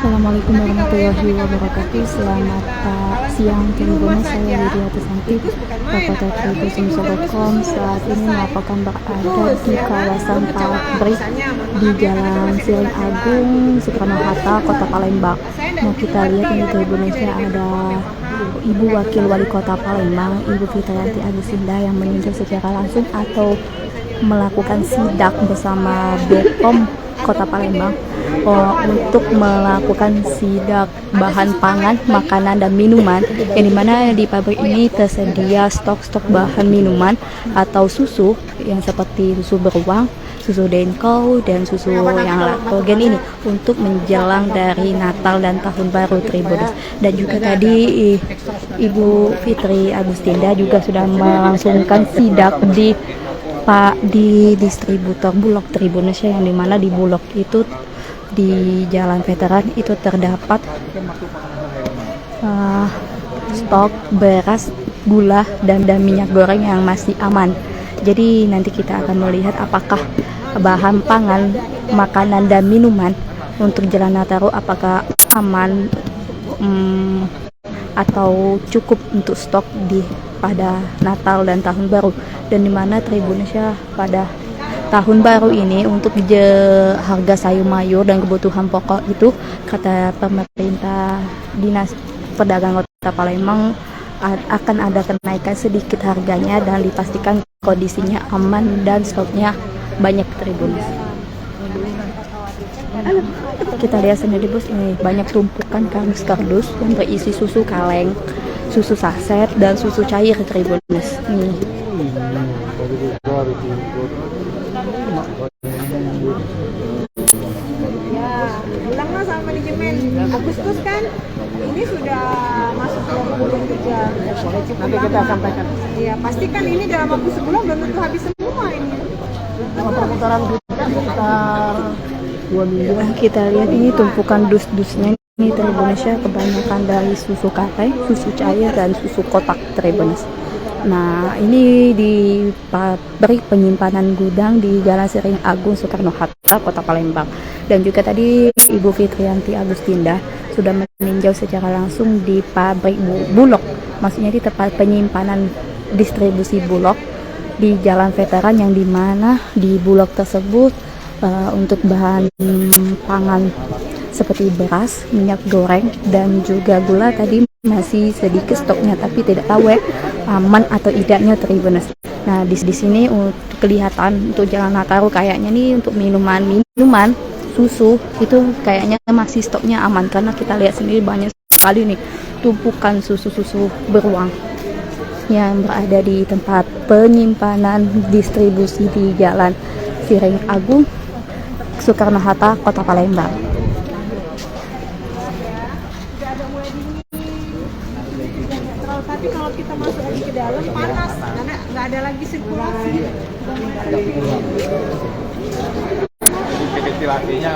Assalamualaikum warahmatullahi wabarakatuh. Selamat siang teman-teman, saya Lydia Tesanti, reporter Tribunnews.com. Saat ini melaporkan berada di kawasan pabrik di Jalan Siring Agung, Soekarno-Hatta, Kota Palembang. Nah, kita lihat ini Tribunnews-nya ada Ibu Wakil Wali Kota Palembang, Ibu Fitriyanti Agustinda, yang meninjau secara langsung atau melakukan sidak bersama BPOM Kota Palembang untuk melakukan sidak bahan pangan, makanan, dan minuman, yang dimana di pabrik ini tersedia stok-stok bahan minuman atau susu yang seperti susu beruang, susu Denko, dan susu yang laktogen ini untuk menjelang dari Natal dan Tahun Baru Tribunnews. Dan juga tadi Ibu Fitri Agustinda juga sudah melangsungkan sidak di distributor Bulog Tribunnews, yang dimana di Bulog itu di Jalan Veteran itu terdapat stok beras, gula, dan minyak goreng yang masih aman. Jadi nanti kita akan melihat apakah bahan pangan, makanan, dan minuman untuk Jalan Nataru apakah aman atau cukup untuk stok pada Natal dan Tahun Baru. Dan dimana Tribunnews pada Tahun Baru ini untuk harga sayur mayur dan kebutuhan pokok itu, kata pemerintah Dinas Perdagangan Kota Palembang, akan ada kenaikan sedikit harganya dan dipastikan kondisinya aman dan stoknya banyak. Tribunnews. Kita lihat sendiri bos, ini banyak tumpukan kardus-kardus yang berisi susu kaleng, susu saset, dan susu cair. Tribunnews nih. Ya, bilanglah sama manajemen Agustus kan ini sudah masuk ke bulan kerja. Nanti kita sampaikan. Iya, pastikan ini dalam waktu sebulan belum tentu habis semua ini. Perputaran sekitar 2 minggu. Kita lihat ini tumpukan dus-dusnya ini Tribunnews, kebanyakan dari susu kate, susu cair, dan susu kotak. Tribunnews. Nah, ini di pabrik penyimpanan gudang di Jalan Siring Agung, Soekarno-Hatta, Kota Palembang. Dan juga tadi Ibu Fitriyanti Agustinda sudah meninjau secara langsung di pabrik Bulog, maksudnya di tempat penyimpanan distribusi Bulog di Jalan Veteran, yang dimana di Bulog tersebut untuk bahan pangan seperti beras, minyak goreng, dan juga gula tadi masih sedikit stoknya, tapi tidak tahu aman atau tidaknya. Tribunnews. Nah, di sini untuk kelihatan untuk Jalan Nataru kayaknya nih untuk minuman susu itu kayaknya masih stoknya aman, karena kita lihat sendiri banyak sekali nih tumpukan susu beruang yang berada di tempat penyimpanan distribusi di Jalan Siring Agung, Soekarno-Hatta, Kota Palembang. Tapi kalau kita masuk lagi ke dalam panas karena nggak ada lagi sirkulasi. Ventilasinya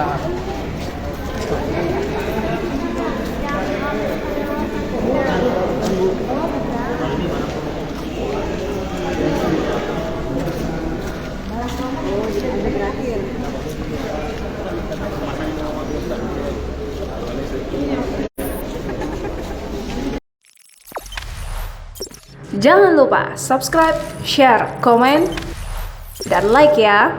Jangan lupa subscribe, share, komen, dan like ya.